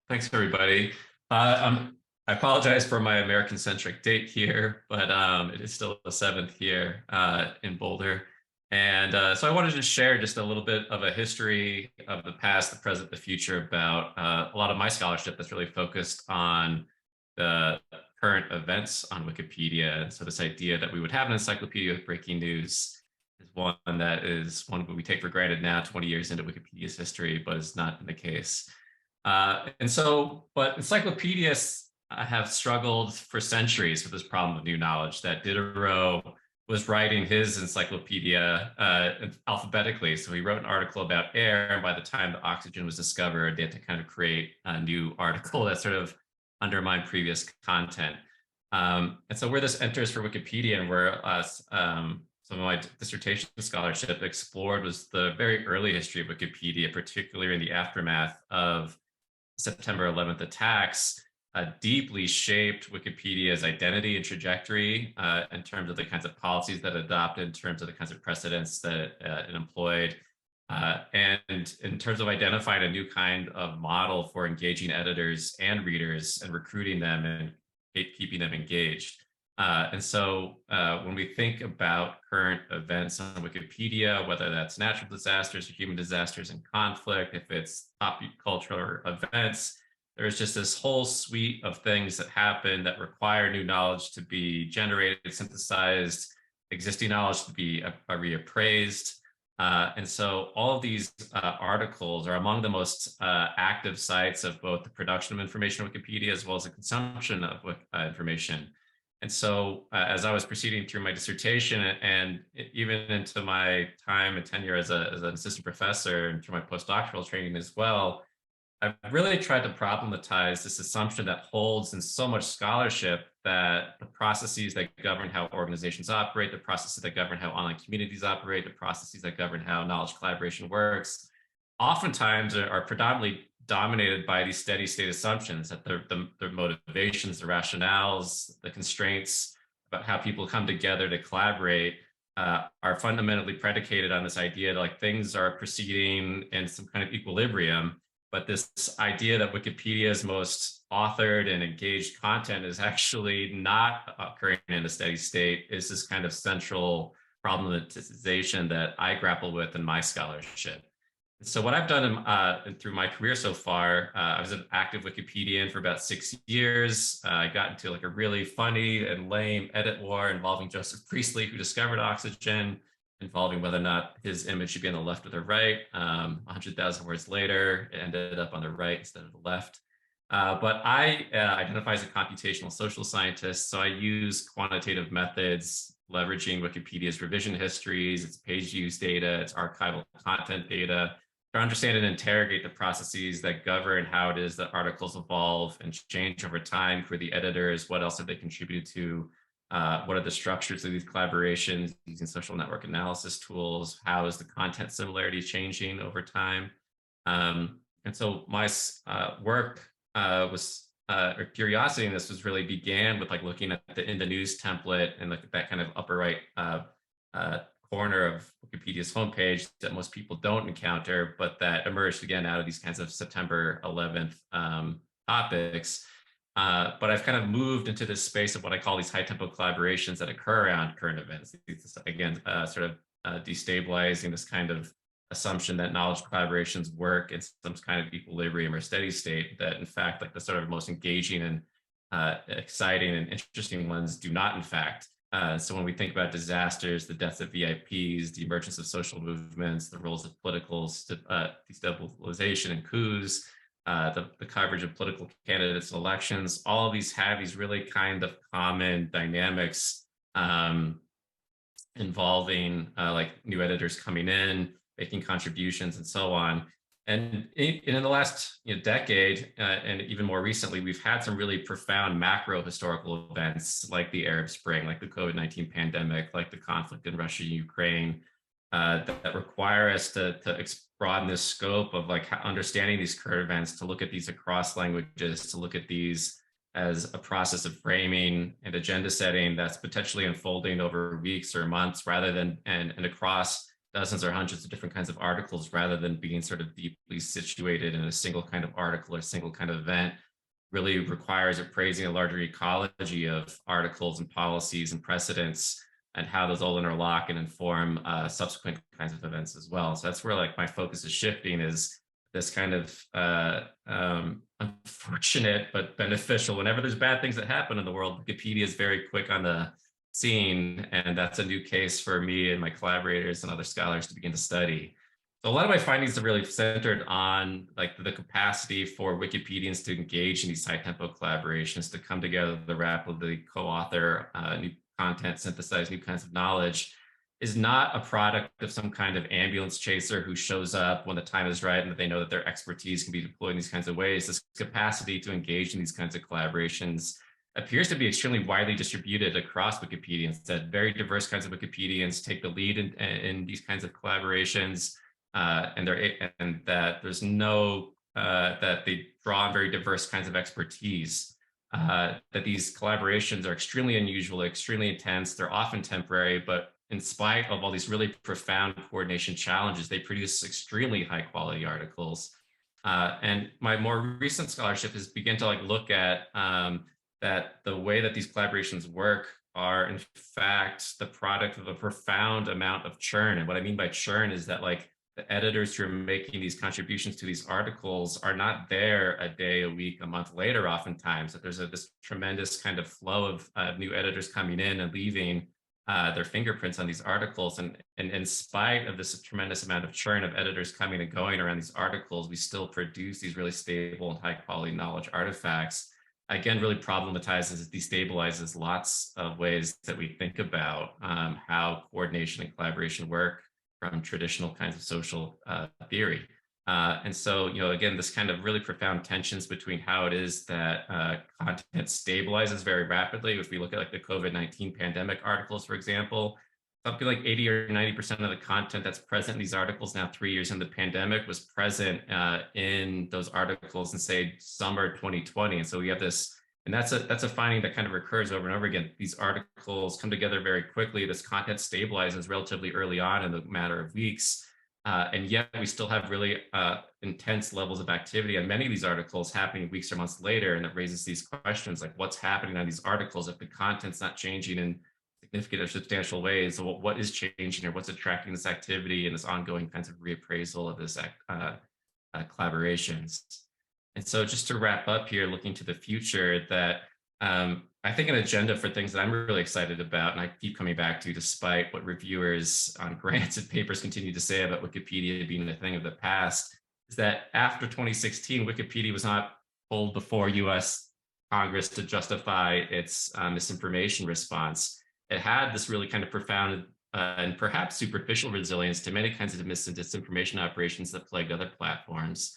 Thanks, everybody. I apologize for my American-centric date here, but it is still the 7th here in Boulder. And so I wanted to share just a little bit of a history of the past, the present, the future about a lot of my scholarship that's really focused on the current events on Wikipedia. And so this idea that we would have an encyclopedia with breaking news is one we take for granted now, 20 years into Wikipedia's history, but is not the case. But encyclopedists have struggled for centuries with this problem of new knowledge. That Diderot was writing his encyclopedia alphabetically. So he wrote an article about air, and by the time the oxygen was discovered, they had to kind of create a new article that sort of undermined previous content. And so where this enters for Wikipedia and where some of my dissertation scholarship explored was the very early history of Wikipedia, particularly in the aftermath of September 11th attacks, deeply shaped Wikipedia's identity and trajectory in terms of the kinds of policies that it adopted, in terms of the kinds of precedents that it employed, and in terms of identifying a new kind of model for engaging editors and readers and recruiting them and keeping them engaged. And so when we think about current events on Wikipedia, whether that's natural disasters or human disasters and conflict, if it's pop culture events, there's just this whole suite of things that happen that require new knowledge to be generated, synthesized, existing knowledge to be reappraised. And so all of these articles are among the most active sites of both the production of information on Wikipedia as well as the consumption of information. And so as I was proceeding through my dissertation and even into my time and tenure as an assistant professor and through my postdoctoral training as well, I've really tried to problematize this assumption that holds in so much scholarship that the processes that govern how organizations operate, the processes that govern how online communities operate, the processes that govern how knowledge collaboration works, oftentimes are predominantly dominated by these steady state assumptions that their motivations, the rationales, the constraints about how people come together to collaborate are fundamentally predicated on this idea that like things are proceeding in some kind of equilibrium. But this idea that Wikipedia's most authored and engaged content is actually not occurring in a steady state is this kind of central problematization that I grapple with in my scholarship. So what I've done through my career so far, I was an active Wikipedian for about 6 years. I got into like a really funny and lame edit war involving Joseph Priestley, who discovered oxygen, involving whether or not his image should be on the left or the right. 100,000 words later, it ended up on the right instead of the left. But I identify as a computational social scientist, so I use quantitative methods, leveraging Wikipedia's revision histories, its page use data, its archival content data, to understand and interrogate the processes that govern how it is that articles evolve and change over time for the editors. What else have they contributed to? What are the structures of these collaborations using social network analysis tools? How is the content similarity changing over time? And so my work or curiosity in this was really began with like looking at the in the news template and like that kind of upper right corner of Wikipedia's homepage that most people don't encounter, but that emerged again out of these kinds of September 11th topics. But I've kind of moved into this space of what I call these high tempo collaborations that occur around current events. Again, sort of destabilizing this kind of assumption that knowledge collaborations work in some kind of equilibrium or steady state, that in fact, like the sort of most engaging and exciting and interesting ones do not in fact. So when we think about disasters, the deaths of VIPs, the emergence of social movements, the roles of political destabilization and coups, the coverage of political candidates and elections, all of these have these really kind of common dynamics involving like new editors coming in, making contributions and so on. And in the last decade, and even more recently, we've had some really profound macro historical events like the Arab Spring, like the COVID-19 pandemic, like the conflict in Russia and Ukraine, that require us to broaden this scope of like understanding these current events, to look at these across languages, to look at these as a process of framing and agenda setting that's potentially unfolding over weeks or months rather than and across dozens or hundreds of different kinds of articles rather than being sort of deeply situated in a single kind of article or single kind of event really requires appraising a larger ecology of articles and policies and precedents and how those all interlock and inform subsequent kinds of events as well. So that's where like my focus is shifting, is this kind of unfortunate but beneficial. Whenever there's bad things that happen in the world, Wikipedia is very quick on the scene, and that's a new case for me and my collaborators and other scholars to begin to study. So a lot of my findings are really centered on like the capacity for Wikipedians to engage in these high tempo collaborations, to come together, to rapidly co-author new content, synthesize new kinds of knowledge, is not a product of some kind of ambulance chaser who shows up when the time is right and that they know that their expertise can be deployed in these kinds of ways. This capacity to engage in these kinds of collaborations appears to be extremely widely distributed across Wikipedians, that very diverse kinds of Wikipedians take the lead in these kinds of collaborations, and that there's no, that they draw on very diverse kinds of expertise. That these collaborations are extremely unusual, extremely intense. They're often temporary, but in spite of all these really profound coordination challenges, they produce extremely high quality articles. And my more recent scholarship has begun to like look at that the way that these collaborations work are in fact the product of a profound amount of churn. And what I mean by churn is that like the editors who are making these contributions to these articles are not there a day, a week, a month later, oftentimes. That there's this tremendous kind of flow of new editors coming in and leaving their fingerprints on these articles. And in spite of this tremendous amount of churn of editors coming and going around these articles, we still produce these really stable and high quality knowledge artifacts. Again, really problematizes, destabilizes lots of ways that we think about how coordination and collaboration work from traditional kinds of social theory. And so, again, this kind of really profound tensions between how it is that content stabilizes very rapidly. If we look at like the COVID-19 pandemic articles, for example, something like 80 or 90% of the content that's present in these articles now 3 years in the pandemic was present in those articles in, say, summer 2020. And so we have this, and that's a finding that kind of recurs over and over again. These articles come together very quickly. This content stabilizes relatively early on in a matter of weeks. And yet we still have really intense levels of activity on many of these articles happening weeks or months later. And it raises these questions like what's happening on these articles if the content's not changing in significant or substantial ways. So what is changing or what's attracting this activity and this ongoing kinds of reappraisal of this collaborations. And so just to wrap up here, looking to the future, that I think an agenda for things that I'm really excited about, and I keep coming back to despite what reviewers on grants and papers continue to say about Wikipedia being a thing of the past, is that after 2016, Wikipedia was not pulled before US Congress to justify its misinformation response. It had this really kind of profound and perhaps superficial resilience to many kinds of mis and disinformation operations that plagued other platforms.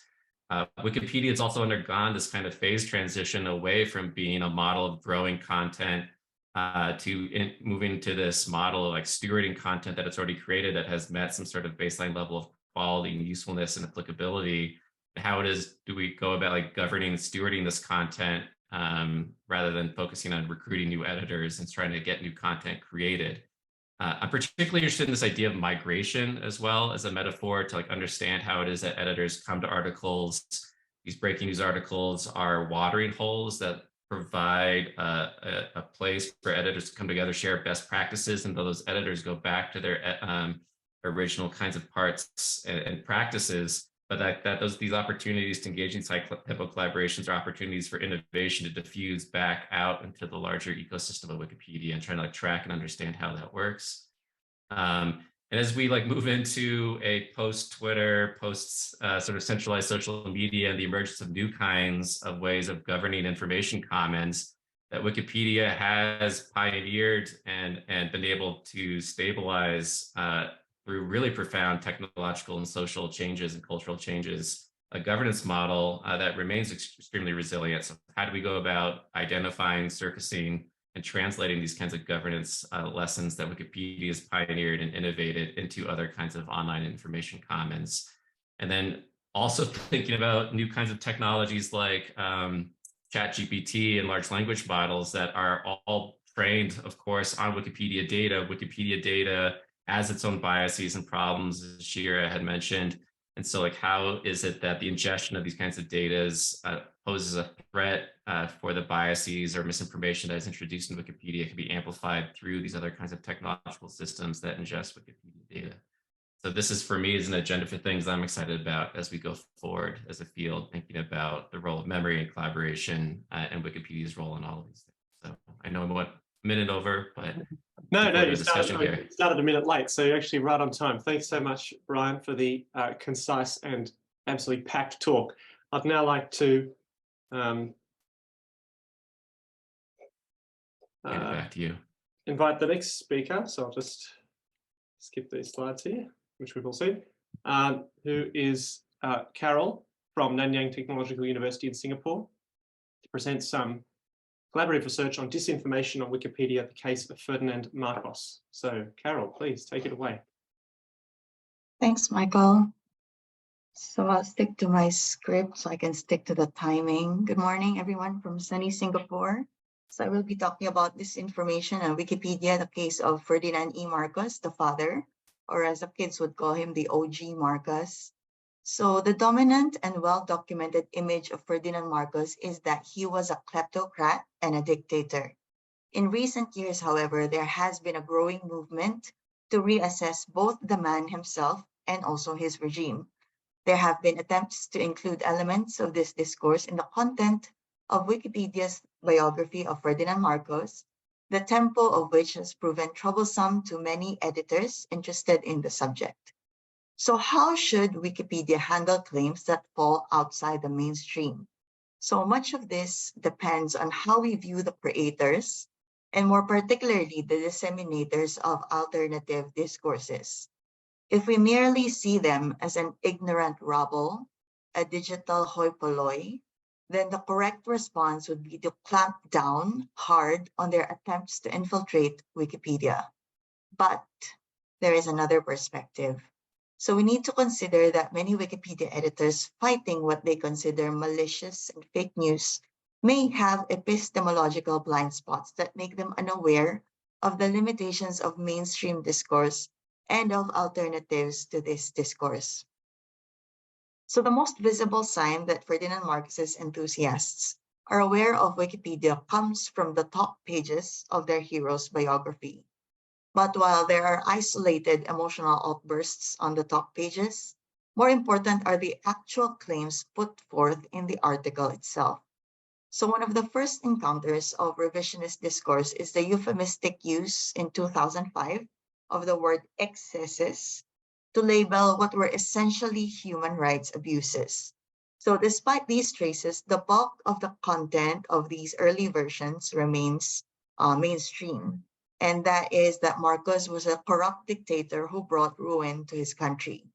Wikipedia has also undergone this kind of phase transition away from being a model of growing content to moving to this model of like stewarding content that it's already created that has met some sort of baseline level of quality and usefulness and applicability. How it is, do we go about like governing and stewarding this content rather than focusing on recruiting new editors and trying to get new content created? I'm particularly interested in this idea of migration as well as a metaphor to like understand how it is that editors come to articles. These breaking news articles are watering holes that provide a place for editors to come together, share best practices, and those editors go back to their original kinds of parts and practices. But these opportunities to engage in tempo collaborations are opportunities for innovation to diffuse back out into the larger ecosystem of Wikipedia and trying to like track and understand how that works. And as we like move into a post-Twitter, sort of centralized social media and the emergence of new kinds of ways of governing information commons, that Wikipedia has pioneered and been able to stabilize through really profound technological and social changes and cultural changes, a governance model that remains extremely resilient. So how do we go about identifying, surfacing, and translating these kinds of governance lessons that Wikipedia has pioneered and innovated into other kinds of online information commons? And then also thinking about new kinds of technologies like ChatGPT and large language models that are all trained, of course, on Wikipedia data has its own biases and problems, as Shira had mentioned. And so like, how is it that the ingestion of these kinds of data poses a threat for the biases or misinformation that is introduced in Wikipedia can be amplified through these other kinds of technological systems that ingest Wikipedia data? So this is, for me, is an agenda for things I'm excited about as we go forward as a field, thinking about the role of memory and collaboration and Wikipedia's role in all of these things. So I know I'm a minute over, but no, you started a minute late, so you're actually right on time. Thanks so much, Brian, for the concise and absolutely packed talk. I'd now like to back to you. Invite the next speaker. So I'll just skip these slides here, which we've all seen, who is Karryl from Nanyang Technological University in Singapore, to present some collaborative research on disinformation on Wikipedia, the case of Ferdinand Marcos. So Karryl, please take it away. Thanks, Michael. So I'll stick to my script so I can stick to the timing. Good morning, everyone from sunny Singapore. So I will be talking about disinformation on Wikipedia, the case of Ferdinand E. Marcos, the father, or as the kids would call him, the OG Marcos. So the dominant and well-documented image of Ferdinand Marcos is that he was a kleptocrat and a dictator. In recent years, however, there has been a growing movement to reassess both the man himself and also his regime. There have been attempts to include elements of this discourse in the content of Wikipedia's biography of Ferdinand Marcos, the tempo of which has proven troublesome to many editors interested in the subject. So how should Wikipedia handle claims that fall outside the mainstream? So much of this depends on how we view the creators, and more particularly the disseminators of alternative discourses. If we merely see them as an ignorant rabble, a digital hoi polloi, then the correct response would be to clamp down hard on their attempts to infiltrate Wikipedia. But there is another perspective. So we need to consider that many Wikipedia editors fighting what they consider malicious and fake news may have epistemological blind spots that make them unaware of the limitations of mainstream discourse and of alternatives to this discourse. So the most visible sign that Ferdinand Marcos's enthusiasts are aware of Wikipedia comes from the top pages of their hero's biography. But while there are isolated emotional outbursts on the top pages, more important are the actual claims put forth in the article itself. So one of the first encounters of revisionist discourse is the euphemistic use in 2005 of the word excesses to label what were essentially human rights abuses. So despite these traces, the bulk of the content of these early versions remains mainstream. And that is that Marcos was a corrupt dictator who brought ruin to his country.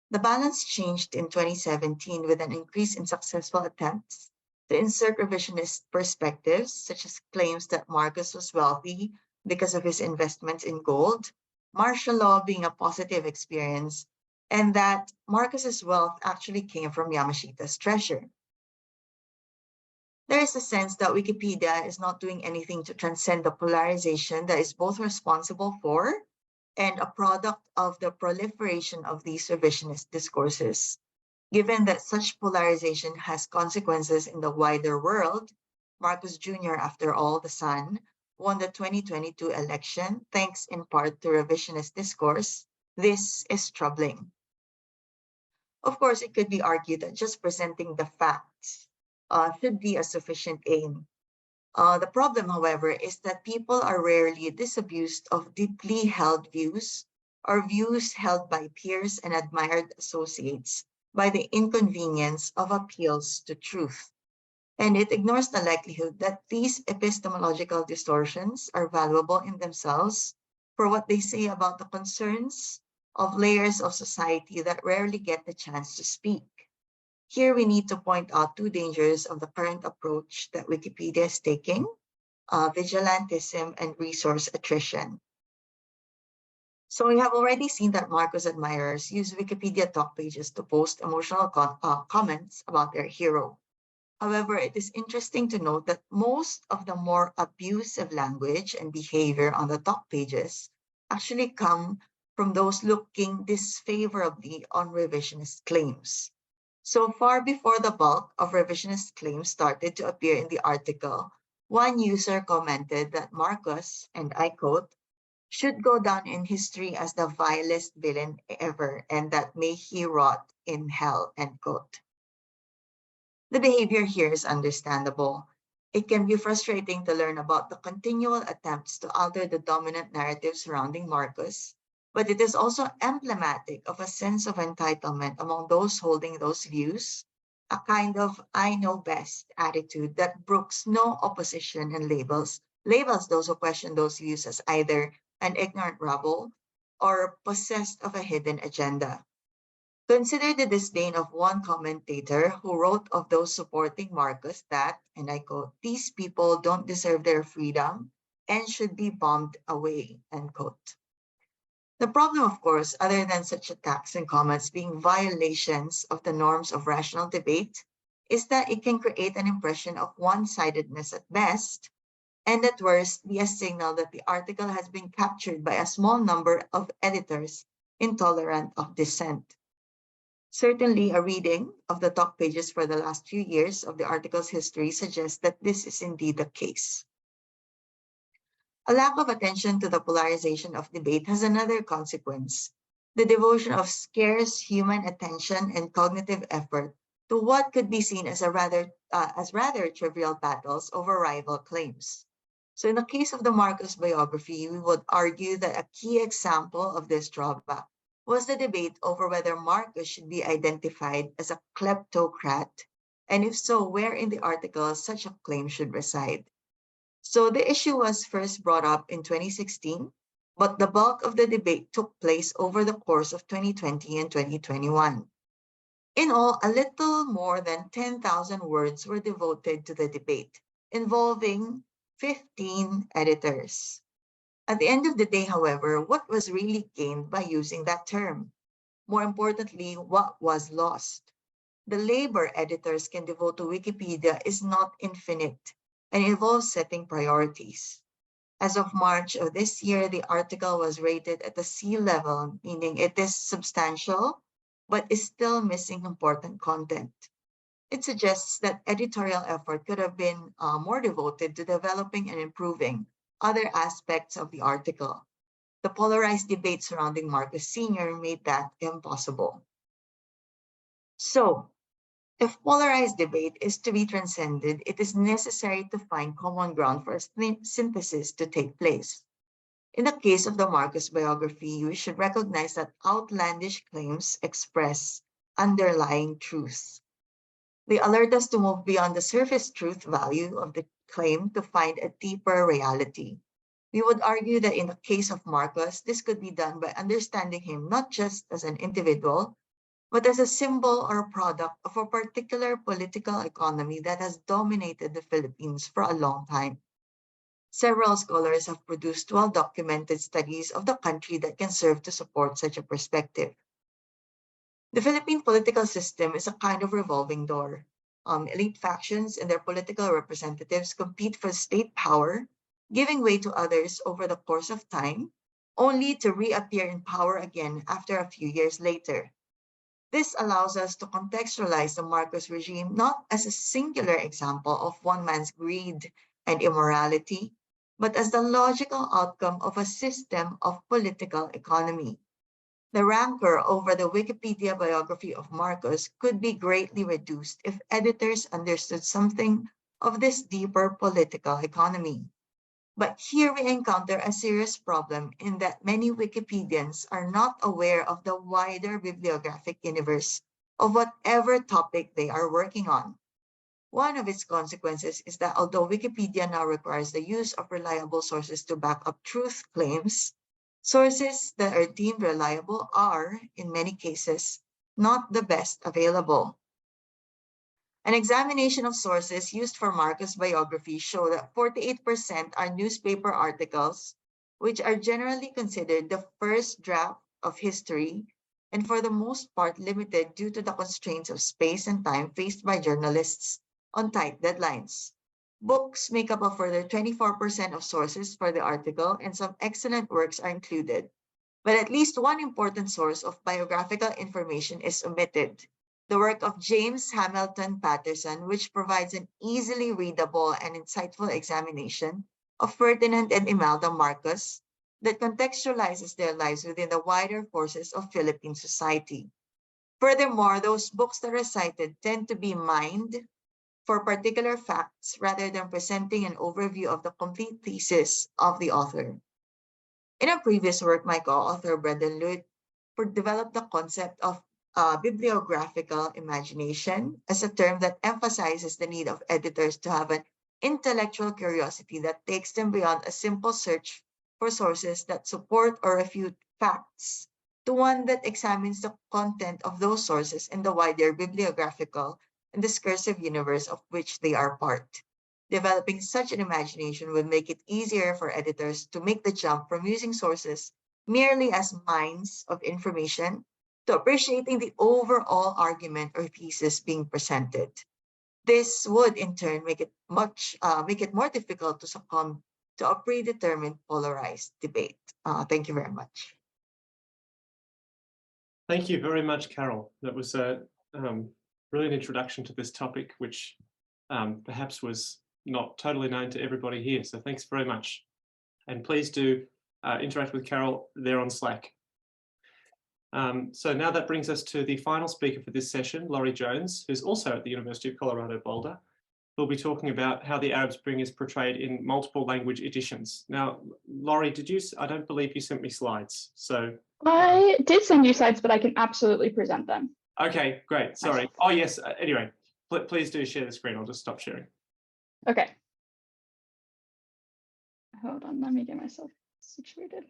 The balance changed in 2017 with an increase in successful attempts to insert revisionist perspectives, such as claims that Marcos was wealthy because of his investments in gold, martial law being a positive experience, and that Marcos's wealth actually came from Yamashita's treasure. There is a sense that Wikipedia is not doing anything to transcend the polarization that is both responsible for and a product of the proliferation of these revisionist discourses. Given that such polarization has consequences in the wider world, Marcos Jr., after all, the son, won the 2022 election thanks in part to revisionist discourse. This is troubling. Of course, it could be argued that just presenting the facts should be a sufficient aim. The problem, however, is that people are rarely disabused of deeply held views or views held by peers and admired associates by the inconvenience of appeals to truth. And it ignores the likelihood that these epistemological distortions are valuable in themselves for what they say about the concerns of layers of society that rarely get the chance to speak. Here we need to point out two dangers of the current approach that Wikipedia is taking, vigilantism and resource attrition. So we have already seen that Marcos admirers use Wikipedia top pages to post emotional comments about their hero. However, it is interesting to note that most of the more abusive language and behavior on the top pages actually come from those looking disfavorably on revisionist claims. So far before the bulk of revisionist claims started to appear in the article, one user commented that Marcus, and I quote, should go down in history as the vilest villain ever, and that may he rot in hell, end quote. The behavior here is understandable. It can be frustrating to learn about the continual attempts to alter the dominant narrative surrounding Marcus, but it is also emblematic of a sense of entitlement among those holding those views, a kind of I know best attitude that brooks no opposition and labels those who question those views as either an ignorant rabble or possessed of a hidden agenda. Consider the disdain of one commentator who wrote of those supporting Marcus that, and I quote, these people don't deserve their freedom and should be bombed away, end quote. The problem, of course, other than such attacks and comments being violations of the norms of rational debate, is that it can create an impression of one-sidedness at best, and at worst be a signal that the article has been captured by a small number of editors intolerant of dissent. Certainly, a reading of the top pages for the last few years of the article's history suggests that this is indeed the case. A lack of attention to the polarization of debate has another consequence: the devotion of scarce human attention and cognitive effort to what could be seen as rather trivial battles over rival claims. So in the case of the Marcus biography, we would argue that a key example of this drawback was the debate over whether Marcus should be identified as a kleptocrat, and if so, where in the article such a claim should reside. So the issue was first brought up in 2016, but the bulk of the debate took place over the course of 2020 and 2021. In all, a little more than 10,000 words were devoted to the debate, involving 15 editors. At the end of the day, however, what was really gained by using that term? More importantly, what was lost? The labor editors can devote to Wikipedia is not infinite and involves setting priorities. As of March of this year, the article was rated at the C level, meaning it is substantial, but is still missing important content. It suggests that editorial effort could have been more devoted to developing and improving other aspects of the article. The polarized debate surrounding Marcus Sr. made that impossible. So, if polarized debate is to be transcended, it is necessary to find common ground for a synthesis to take place. In the case of the Marcus biography, we should recognize that outlandish claims express underlying truths. They alert us to move beyond the surface truth value of the claim to find a deeper reality. We would argue that in the case of Marcus, this could be done by understanding him not just as an individual, but as a symbol or a product of a particular political economy that has dominated the Philippines for a long time. Several scholars have produced well-documented studies of the country that can serve to support such a perspective. The Philippine political system is a kind of revolving door. Elite factions and their political representatives compete for state power, giving way to others over the course of time, only to reappear in power again after a few years later. This allows us to contextualize the Marcos regime not as a singular example of one man's greed and immorality, but as the logical outcome of a system of political economy. The rancor over the Wikipedia biography of Marcos could be greatly reduced if editors understood something of this deeper political economy. But here we encounter a serious problem in that many Wikipedians are not aware of the wider bibliographic universe of whatever topic they are working on. One of its consequences is that although Wikipedia now requires the use of reliable sources to back up truth claims, sources that are deemed reliable are, in many cases, not the best available. An examination of sources used for Marcus' biography show that 48% are newspaper articles, which are generally considered the first draft of history, and for the most part limited due to the constraints of space and time faced by journalists on tight deadlines. Books make up a further 24% of sources for the article, and some excellent works are included. but at least one important source of biographical information is omitted: the work of James Hamilton Patterson, which provides an easily readable and insightful examination of Ferdinand and Imelda Marcos that contextualizes their lives within the wider forces of Philippine society. Furthermore, those books that are cited tend to be mined for particular facts rather than presenting an overview of the complete thesis of the author. In a previous work, my co-author Brendan Luyt developed the concept of bibliographical imagination as a term that emphasizes the need of editors to have an intellectual curiosity that takes them beyond a simple search for sources that support or refute facts to one that examines the content of those sources in the wider bibliographical and discursive universe of which they are part. Developing such an imagination would make it easier for editors to make the jump from using sources merely as mines of information to appreciating the overall argument or thesis being presented. This would in turn make it more difficult to succumb to a predetermined polarized debate. Thank you very much. Thank you very much, Karryl. That was a brilliant introduction to this topic, which perhaps was not totally known to everybody here. So thanks very much. And please do interact with Karryl there on Slack. So now that brings us to the final speaker for this session, Laurie Jones, who's also at the University of Colorado Boulder. We'll be talking about how the Arab Spring is portrayed in multiple language editions. Now, Laurie, I don't believe you sent me slides, so. I did send you slides, but I can absolutely present them. Okay, great, sorry. Oh yes, anyway, please do share the screen. I'll just stop sharing. Okay. Hold on, let me get myself situated.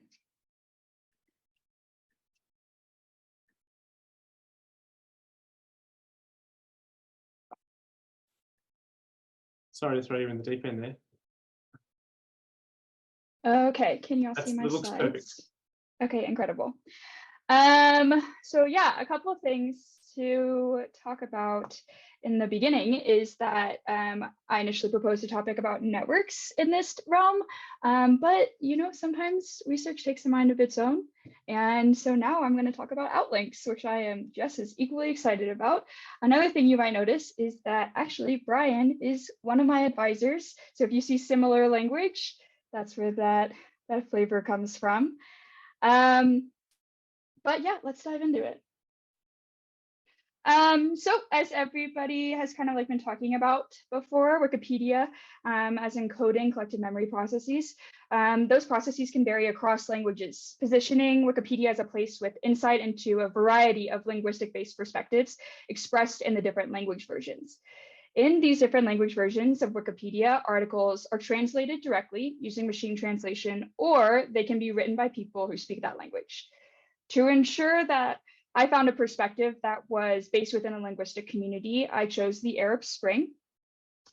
Sorry to throw you in the deep end there. Okay, can you all see my That looks slides? perfect. Okay, incredible. So yeah, a couple of things to talk about in the beginning is that I initially proposed a topic about networks in this realm, but you know, sometimes research takes a mind of its own. And so now I'm going to talk about Outlinks, which I am just as equally excited about. Another thing you might notice is that actually Brian is one of my advisors. So if you see similar language, that's where that flavor comes from. But yeah, let's dive into it. So as everybody has kind of like been talking about before, Wikipedia, as encoding collective memory processes, those processes can vary across languages, positioning Wikipedia as a place with insight into a variety of linguistic-based perspectives expressed in the different language versions. In these different language versions of Wikipedia, articles are translated directly using machine translation, or they can be written by people who speak that language. To ensure that I found a perspective that was based within a linguistic community, I chose the Arab Spring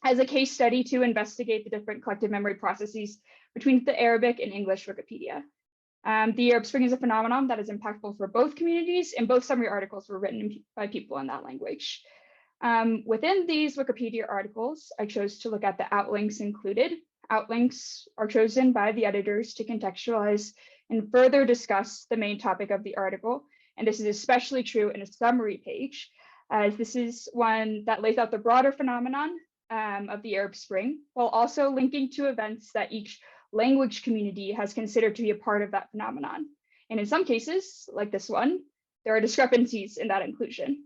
as a case study to investigate the different collective memory processes between the Arabic and English Wikipedia. The Arab Spring is a phenomenon that is impactful for both communities, and both summary articles were written by people in that language. Within these Wikipedia articles, I chose to look at the outlinks included. Outlinks are chosen by the editors to contextualize and further discuss the main topic of the article. And this is especially true in a summary page, as this is one that lays out the broader phenomenon of the Arab Spring, while also linking to events that each language community has considered to be a part of that phenomenon. And in some cases, like this one, there are discrepancies in that inclusion.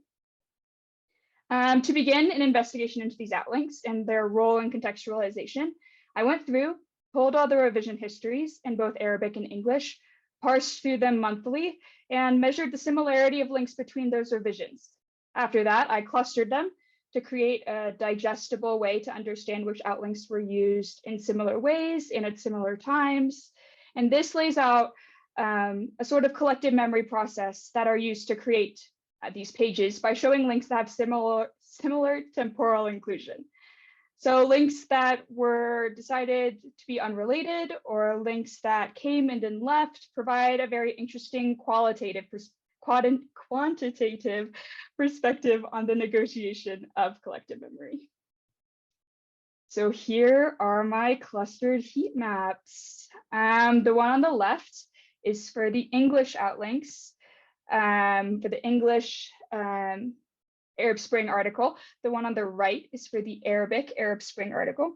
To begin an investigation into these outlinks and their role in contextualization, I went through, pulled all the revision histories in both Arabic and English, parsed through them monthly, and measured the similarity of links between those revisions. After that, I clustered them to create a digestible way to understand which outlinks were used in similar ways and at similar times. And this lays out a sort of collective memory process that are used to create these pages by showing links that have similar temporal inclusion. So links that were decided to be unrelated or links that came and then left provide a very interesting quantitative perspective on the negotiation of collective memory. So here are my clustered heat maps. The one on the left is for the English outlinks. For the English Arab Spring article. The one on the right is for the Arabic Arab Spring article.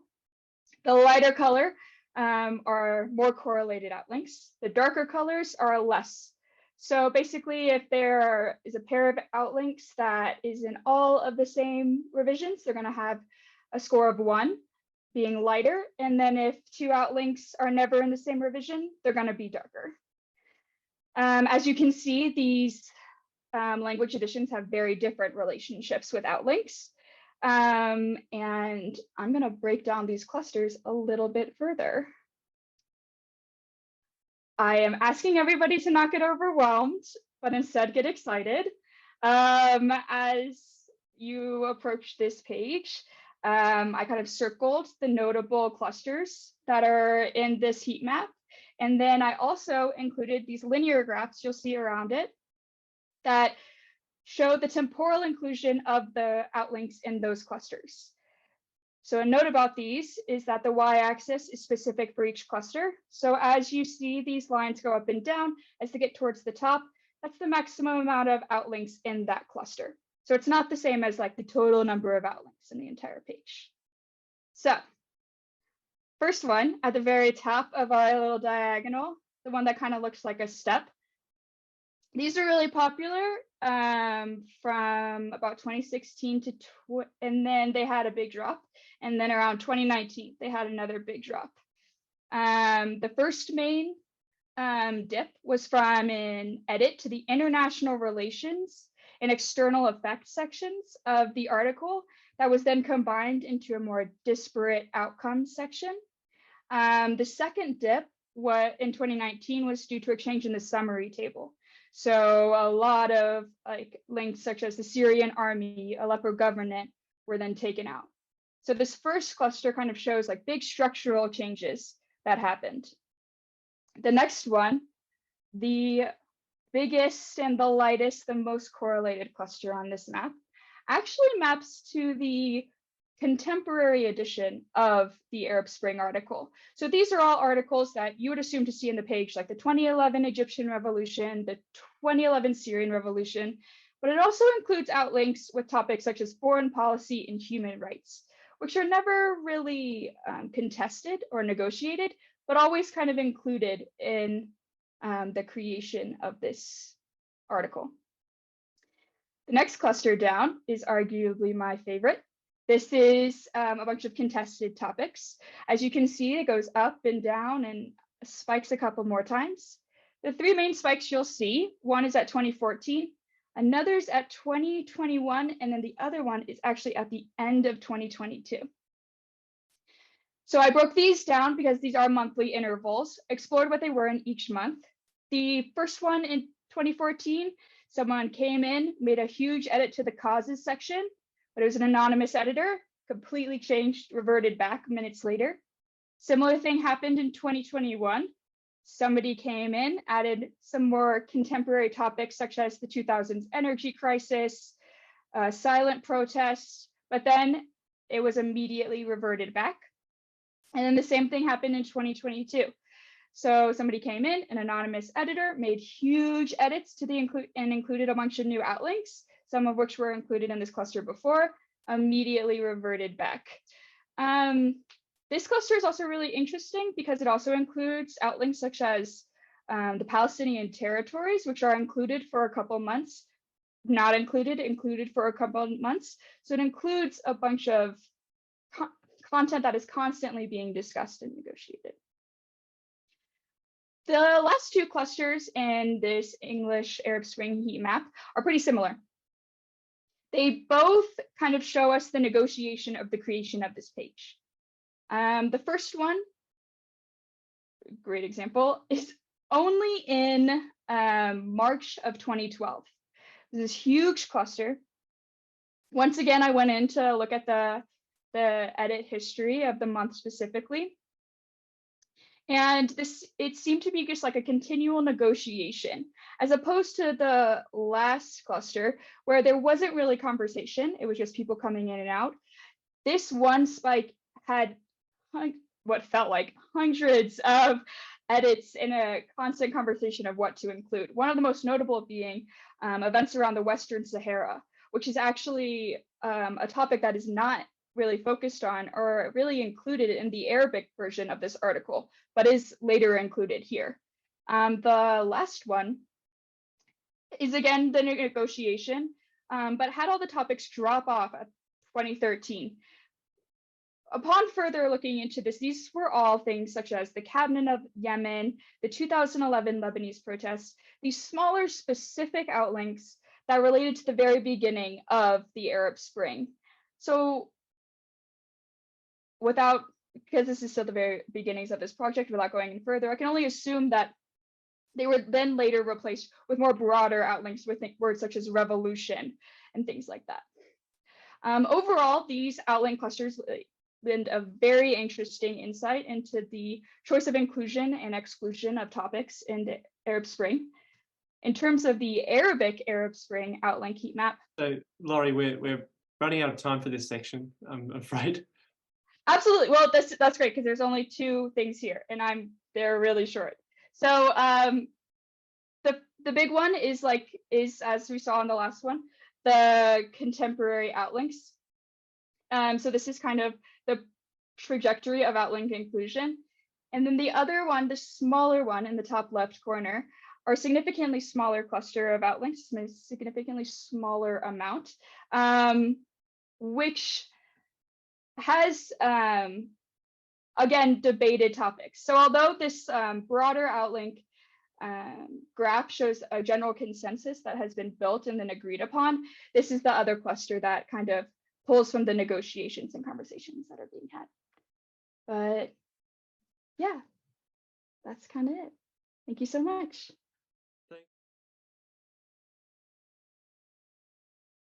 The lighter color are more correlated outlinks. The darker colors are less. So basically, if there is a pair of outlinks that is in all of the same revisions, they're going to have a score of 1, being lighter. And then if 2 outlinks are never in the same revision, they're going to be darker. As you can see, these language editions have very different relationships with outlinks. And I'm going to break down these clusters a little bit further. I am asking everybody to not get overwhelmed, but instead get excited. As you approach this page, I kind of circled the notable clusters that are in this heat map. And then I also included these linear graphs you'll see around it that show the temporal inclusion of the outlinks in those clusters. So a note about these is that the y-axis is specific for each cluster. So as you see these lines go up and down, as they get towards the top, that's the maximum amount of outlinks in that cluster. So it's not the same as like the total number of outlinks in the entire page. So first one at the very top of our little diagonal, the one that kind of looks like a step. These are really popular from about 2016 to, and then they had a big drop. And then around 2019, they had another big drop. The first main dip was from an edit to the international relations and external effects sections of the article that was then combined into a more disparate outcomes section. The second dip in 2019 was due to a change in the summary table. So a lot of like links such as the Syrian army, Aleppo government were then taken out. So this first cluster kind of shows like big structural changes that happened. The next one, the biggest and the lightest, the most correlated cluster on this map, actually maps to the contemporary edition of the Arab Spring article. So these are all articles that you would assume to see in the page, like the 2011 Egyptian Revolution, the 2011 Syrian Revolution, but it also includes outlinks with topics such as foreign policy and human rights, which are never really contested or negotiated, but always kind of included in the creation of this article. The next cluster down is arguably my favorite. This is a bunch of contested topics. As you can see, it goes up and down and spikes a couple more times. The 3 main spikes you'll see, one is at 2014, another's at 2021, and then the other one is actually at the end of 2022. So I broke these down because these are monthly intervals, explored what they were in each month. The first one in 2014, someone came in, made a huge edit to the causes section, but it was an anonymous editor, completely changed, reverted back minutes later. Similar thing happened in 2021. Somebody came in, added some more contemporary topics such as the 2000s energy crisis, silent protests, but then it was immediately reverted back. And then the same thing happened in 2022. So somebody came in, an anonymous editor, made huge edits to the included a bunch of new outlinks, some of which were included in this cluster before, immediately reverted back. This cluster is also really interesting because it also includes outlinks such as the Palestinian territories, which are included for a couple months, not included, included for a couple of months. So it includes a bunch of content that is constantly being discussed and negotiated. The last 2 clusters in this English Arab Spring heat map are pretty similar. They both kind of show us the negotiation of the creation of this page. The first one, great example, is only in March of 2012. This is huge cluster. Once again, I went in to look at the edit history of the month specifically. And it seemed to be just like a continual negotiation, as opposed to the last cluster where there wasn't really conversation. It was just people coming in and out. This one spike had what felt like hundreds of edits in a constant conversation of what to include. One of the most notable being events around the Western Sahara, which is actually a topic that is not really focused on or really included in the Arabic version of this article, but is later included here. The last one is again the negotiation, but had all the topics drop off at 2013. Upon further looking into this, these were all things such as the cabinet of Yemen, the 2011 Lebanese protests, these smaller specific outlinks that related to the very beginning of the Arab Spring. So because this is still the very beginnings of this project, without going any further, I can only assume that they were then later replaced with more broader outlinks with words such as revolution and things like that. Overall, these outlink clusters lend a very interesting insight into the choice of inclusion and exclusion of topics in the Arab Spring. In terms of the Arabic Arab Spring outlink heat map. So, Laurie, we're running out of time for this section, I'm afraid. Absolutely. Well, that's great because there's only 2 things here, and they're really short. So the big one is as we saw in the last one, the contemporary outlinks. So this is kind of the trajectory of outlink inclusion. And then the other one, the smaller one in the top left corner, are significantly smaller cluster of outlinks, a significantly smaller amount, which has, again, debated topics. So although this broader outlink graph shows a general consensus that has been built and then agreed upon, this is the other cluster that kind of pulls from the negotiations and conversations that are being had. But yeah, that's kind of it. Thank you so much.